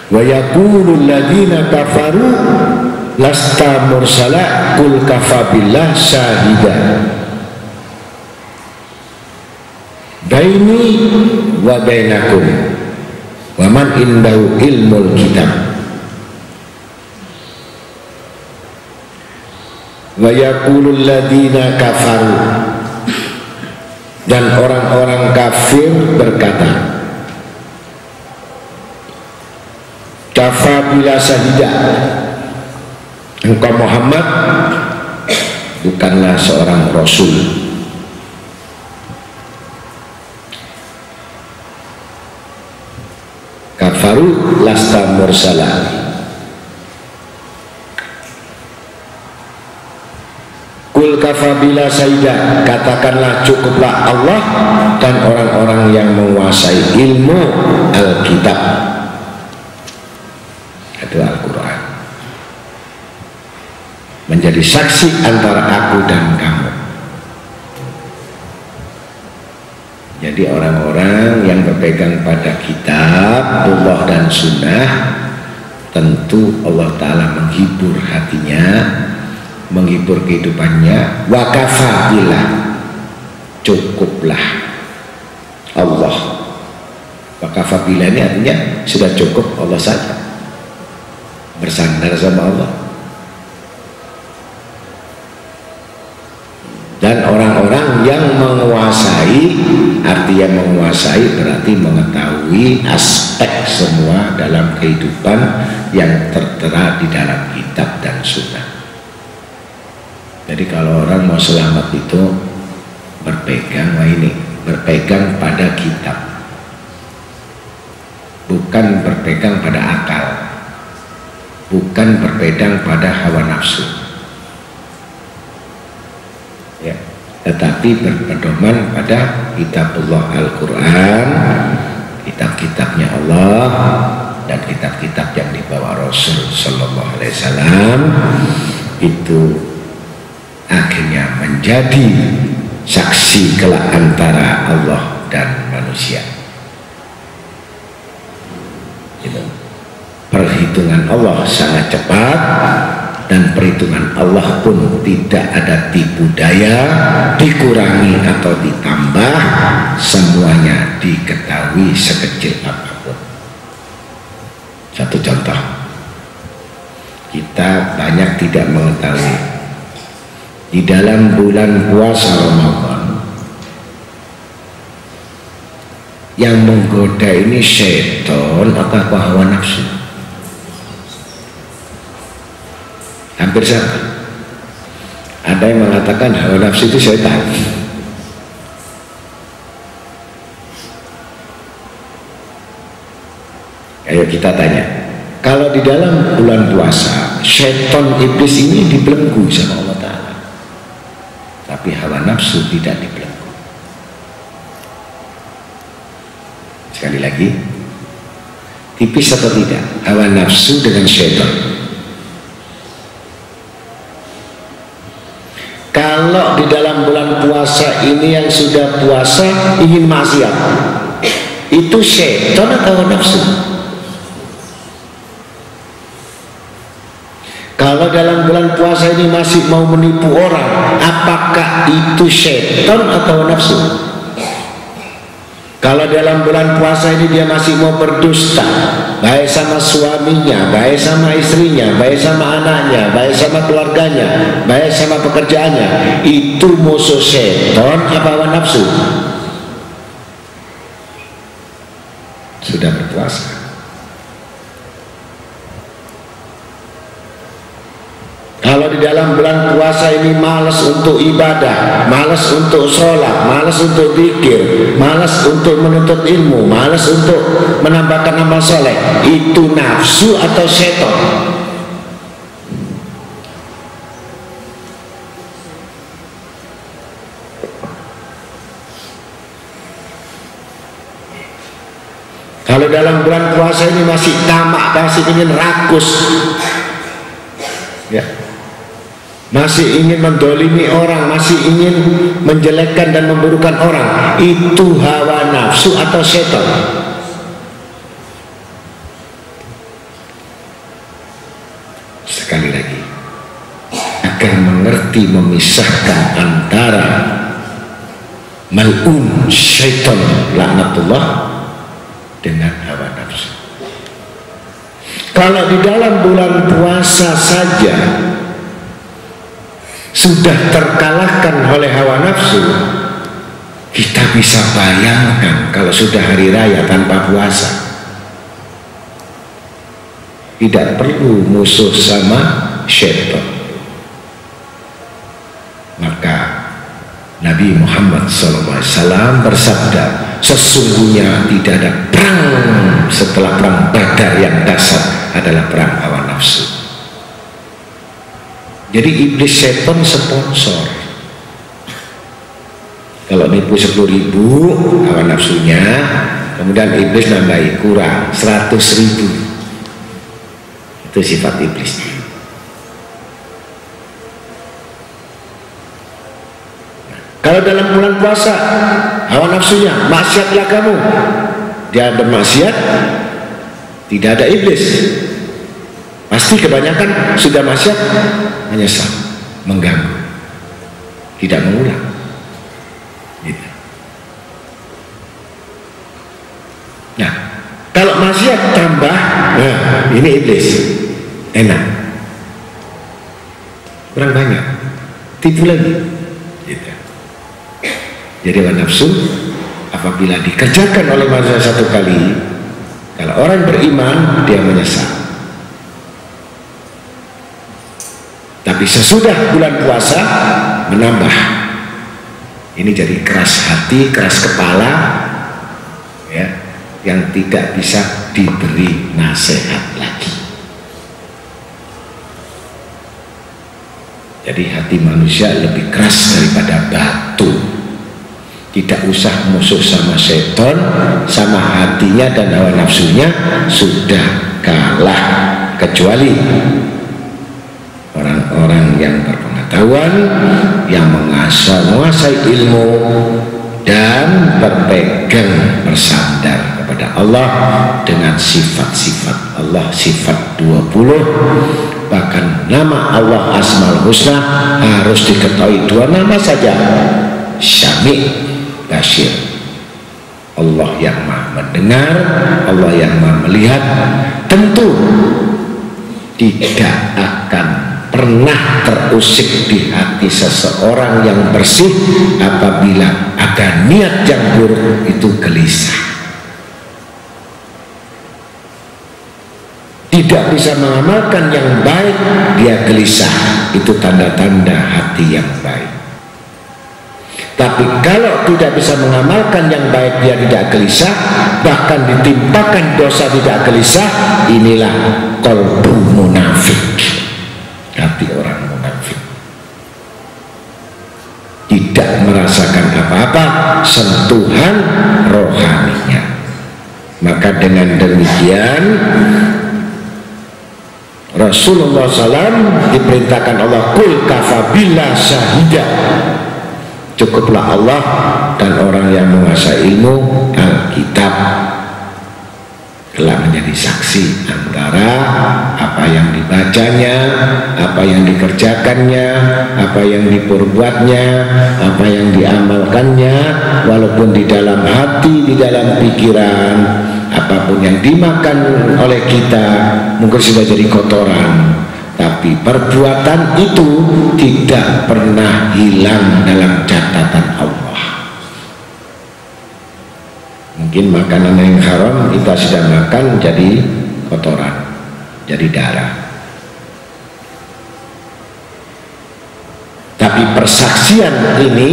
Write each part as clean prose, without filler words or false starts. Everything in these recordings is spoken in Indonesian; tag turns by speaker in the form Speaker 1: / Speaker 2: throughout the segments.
Speaker 1: Wa yaqulul ladzina kafaru lasta mursala qul kafa billah syahida baini wa bainakum wa man indahu ilmul kitab. Wa yaqulul ladzina kafaru, dan orang-orang kafir berkata, kafa bila syahida, engkau Muhammad bukanlah seorang rasul. Kafaru lasta mursala. Kul kafa bila syahida, katakanlah cukuplah Allah dan orang-orang yang menguasai ilmu Alkitab, itu Al-Quran, menjadi saksi antara aku dan kamu. Jadi orang-orang yang berpegang pada kitab Allah dan sunnah, tentu Allah Ta'ala menghibur hatinya, menghibur kehidupannya. Wa kafa billah, cukuplah Allah. Wa kafa billah ini artinya sudah cukup Allah saja, bersandar sama Allah. Dan orang-orang yang menguasai, artinya menguasai berarti mengetahui aspek semua dalam kehidupan yang tertera di dalam kitab dan sunnah. Jadi kalau orang mau selamat itu berpegang, berpegang pada kitab, bukan berpegang pada akal, bukan berpegang pada hawa nafsu, ya, tetapi berpedoman pada kitabullah Al-Quran, kitab-kitabnya Allah dan kitab-kitab yang dibawa Rasul Sallallahu Alaihi Wasallam. Itu akhirnya menjadi saksi kelak antara Allah dan manusia. Gitu. Perhitungan Allah sangat cepat, dan perhitungan Allah pun tidak ada tipu daya, dikurangi atau ditambah, semuanya diketahui sekecil apapun. Satu contoh, kita banyak tidak mengetahui di dalam bulan puasa Ramadan yang menggoda ini syaitan atau hawa nafsu. Hampir sama. Ada yang mengatakan hawa nafsu itu syaitan. Ayo kita tanya, kalau di dalam bulan puasa syaitan iblis ini dibelenggu sama Allah Ta'ala, tapi hawa nafsu tidak dibelenggu. Sekali lagi, tipis atau tidak hawa nafsu dengan syaitan? Kalau di dalam bulan puasa ini yang sudah puasa ingin maksiat, itu syaitan atau hawa nafsu? Kalau dalam bulan puasa ini masih mau menipu orang, apakah itu syaitan atau nafsu? Kalau dalam bulan puasa ini dia masih mau berdusta, baik sama suaminya, baik sama istrinya, baik sama anaknya, baik sama keluarganya, baik sama pekerjaannya, itu musuh syaitan apa hawa nafsu? Sudah berpuasa. Kalau di dalam bulan puasa ini malas untuk ibadah, malas untuk sholat, malas untuk zikir, malas untuk menuntut ilmu, malas untuk menambahkan amal soleh, itu nafsu atau setan? Kalau dalam bulan puasa ini masih tamak, masih ingin rakus, ya, masih ingin mendolimi orang, masih ingin menjelekkan dan memburukan orang, itu hawa nafsu atau setan? sekali lagi, agar mengerti memisahkan antara mal'un syaitan laknatullah dengan hawa nafsu. Kalau di dalam bulan puasa saja sudah terkalahkan oleh hawa nafsu, kita bisa bayangkan kalau sudah hari raya tanpa puasa. Tidak perlu musuh sama syaitan. Maka Nabi Muhammad SAW bersabda, sesungguhnya tidak ada perang setelah perang Badar yang dasar adalah perang hawa nafsu. Jadi iblis setan sponsor. Kalau nipu 10.000 hawa nafsunya, kemudian iblis nambahi kurang 100.000. Itu sifat iblis. Kalau dalam bulan puasa hawa nafsunya, maksiatlah kamu, dia ada maksiat, tidak ada iblis. Pasti kebanyakan sudah maksiat, menyesal, mengganggu, tidak mengulang gitu. Nah, kalau maksiat tambah, nah ini iblis, enak, kurang banyak, tipu lagi gitu. Jadi hawa nafsu apabila dikerjakan oleh manusia satu kali, kalau orang beriman dia menyesal. Tapi sesudah bulan puasa menambah. Ini jadi keras hati, keras kepala, ya, yang tidak bisa diberi nasihat lagi. Jadi hati manusia lebih keras daripada batu. Tidak usah musuh sama setan, sama hatinya dan hawa nafsunya sudah kalah. Kecuali orang-orang yang berpengetahuan, yang menguasai ilmu dan berpegang bersandar kepada Allah dengan sifat-sifat Allah, sifat 20. Bahkan nama Allah Asmaul Husna harus diketahui 2 nama saja, Syami' Basyir. Allah yang maha mendengar, Allah yang maha melihat. Tentu tidak akan pernah terusik di hati seseorang yang bersih apabila ada niat yang buruk, itu gelisah, tidak bisa mengamalkan yang baik, dia gelisah. Itu tanda-tanda hati yang baik. Tapi kalau tidak bisa mengamalkan yang baik, dia tidak gelisah, bahkan ditimpakan dosa tidak gelisah, inilah qalbu munafik, hati orang munafik. Tidak merasakan apa-apa sentuhan rohaninya. Maka dengan demikian Rasulullah SAW diperintahkan Allah, kul kafabillah syahida, cukuplah Allah dan orang yang menguasai ilmu Alkitab telah menjadi saksi antara apa yang dibacanya, apa yang dikerjakannya, apa yang diperbuatnya, apa yang diamalkannya, walaupun di dalam hati, di dalam pikiran, apapun yang dimakan oleh kita mungkin sudah jadi kotoran, tapi perbuatan itu tidak pernah hilang dalam catatan Allah. Mungkin makanan yang haram kita sudah makan jadi kotoran, jadi darah. Tapi persaksian ini,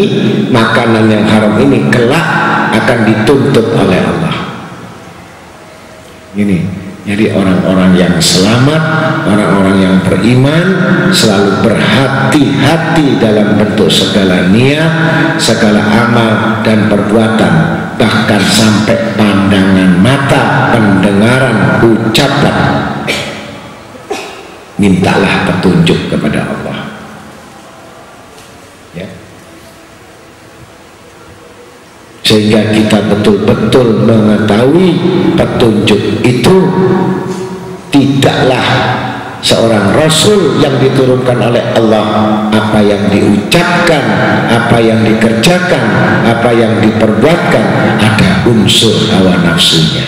Speaker 1: makanan yang haram ini kelak akan dituntut oleh Allah. Ini. Jadi orang-orang yang selamat, orang-orang yang beriman selalu berhati-hati dalam bentuk segala niat, segala amal dan perbuatan, bahkan sampai pandangan mata, pendengaran, ucapan. Mintalah petunjuk kepada Allah. Ya. Sehingga kita betul-betul mengetahui petunjuk itu tidaklah seorang Rasul yang diturunkan oleh Allah, apa yang diucapkan, apa yang dikerjakan, apa yang diperbuatkan, ada unsur hawa nafsunya.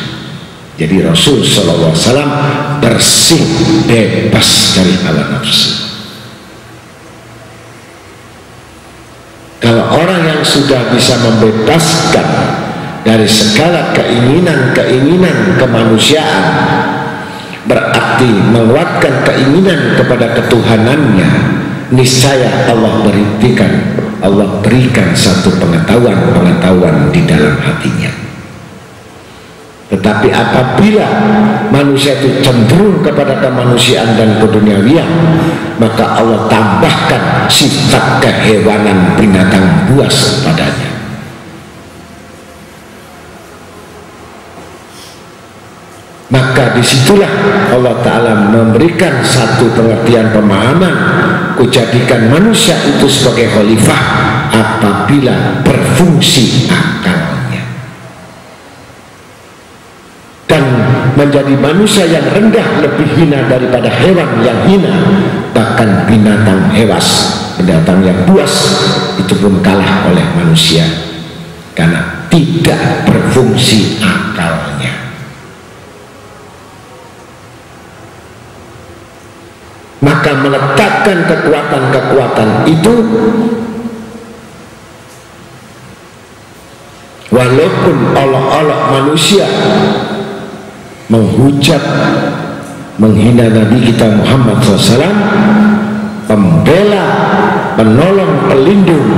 Speaker 1: Jadi Rasul SAW bersih, bebas dari hawa nafsu. Kalau orang yang sudah bisa membebaskan dari segala keinginan-keinginan kemanusiaan, berarti menguatkan keinginan kepada ketuhanannya, niscaya Allah berikan satu pengetahuan di dalam hatinya. Tetapi apabila manusia itu cenderung kepada kemanusiaan dan keduniawian, maka Allah tambahkan sifat kehewanan binatang buas padanya. Maka disitulah Allah Ta'ala memberikan satu pengertian pemahaman, kujadikan manusia itu sebagai khalifah apabila berfungsi akalnya, dan menjadi manusia yang rendah lebih hina daripada hewan yang hina. Bahkan binatang hewas, binatang yang buas itu pun kalah oleh manusia karena tidak berfungsi akalnya. Maka meletakkan kekuatan-kekuatan itu, walaupun olok-olok manusia menghujat, menghina Nabi kita Muhammad SAW, pembela, penolong, pelindung,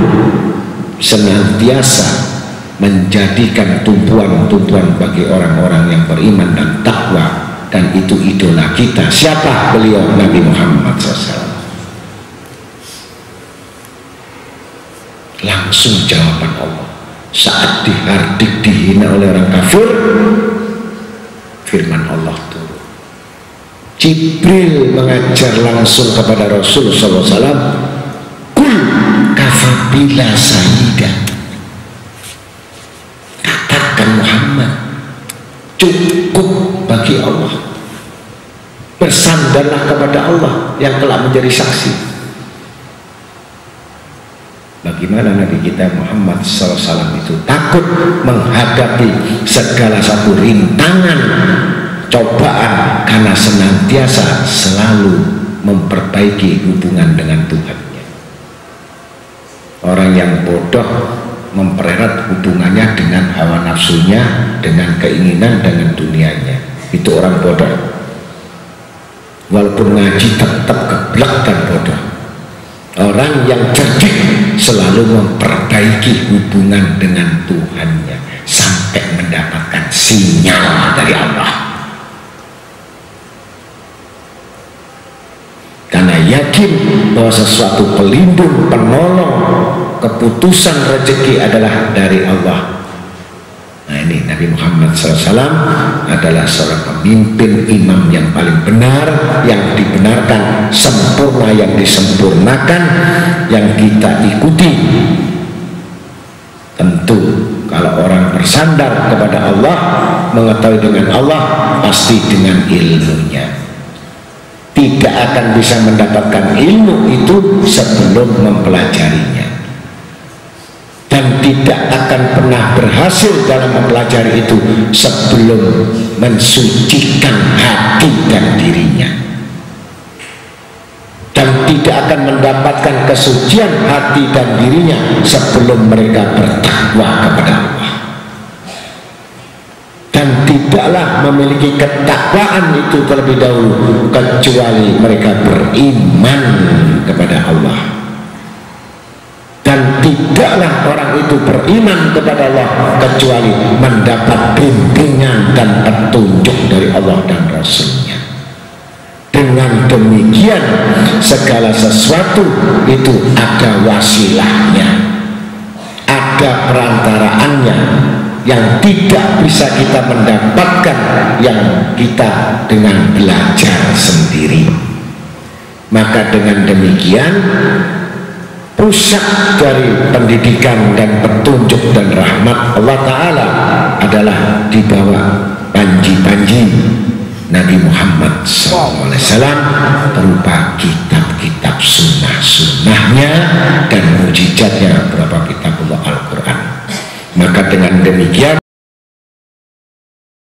Speaker 1: senantiasa menjadikan tumpuan-tumpuan bagi orang-orang yang beriman dan takwa. Dan itu idola kita. Siapa beliau? Nabi Muhammad SAW. Langsung jawaban Allah saat dihardik, dihina oleh orang kafir. Firman Allah turun. Jibril mengajar langsung kepada Rasul SAW, kul kafabila sayyidah, katakan Muhammad, cukup bagi Allah. Bersandarlah kepada Allah yang telah menjadi saksi. Bagaimana Nabi kita Muhammad SAW itu takut menghadapi segala satu rintangan, cobaan, karena senantiasa selalu memperbaiki hubungan dengan Tuhannya. Orang yang bodoh mempererat hubungannya dengan hawa nafsunya, dengan keinginan, dengan dunianya. Itu orang bodoh. Walaupun ngaji tetap geblek dan bodoh. Orang yang cerdik selalu memperbaiki hubungan dengan Tuhannya sampai mendapatkan sinyal dari Allah. Karena yakin bahwa sesuatu pelindung, penolong, keputusan rezeki adalah dari Allah. Nah ini Nabi Muhammad SAW adalah seorang pemimpin, imam yang paling benar, yang dibenarkan, sempurna yang disempurnakan, yang kita ikuti. Tentu kalau orang bersandar kepada Allah, mengetahui dengan Allah, pasti dengan ilmunya. Tidak akan bisa mendapatkan ilmu itu sebelum mempelajarinya, dan tidak akan pernah berhasil dalam mempelajari itu sebelum mensucikan hati dan dirinya, dan tidak akan mendapatkan kesucian hati dan dirinya sebelum mereka bertakwa kepada Allah. Dan tidaklah memiliki ketakwaan itu terlebih dahulu kecuali mereka beriman kepada Allah. Dan tidaklah orang itu beriman kepada Allah kecuali mendapat bimbingan dan petunjuk dari Allah dan Rasulnya. Dengan demikian segala sesuatu itu ada wasilahnya, ada perantaraannya, yang tidak bisa kita mendapatkan yang kita dengan belajar sendiri. Maka dengan demikian pusat dari pendidikan dan petunjuk dan rahmat Allah Ta'ala adalah di bawah panji-panji Nabi Muhammad SAW berupa kitab-kitab sunnah-sunnahnya dan mujizatnya berupa kitabullah Al-Quran. Maka dengan demikian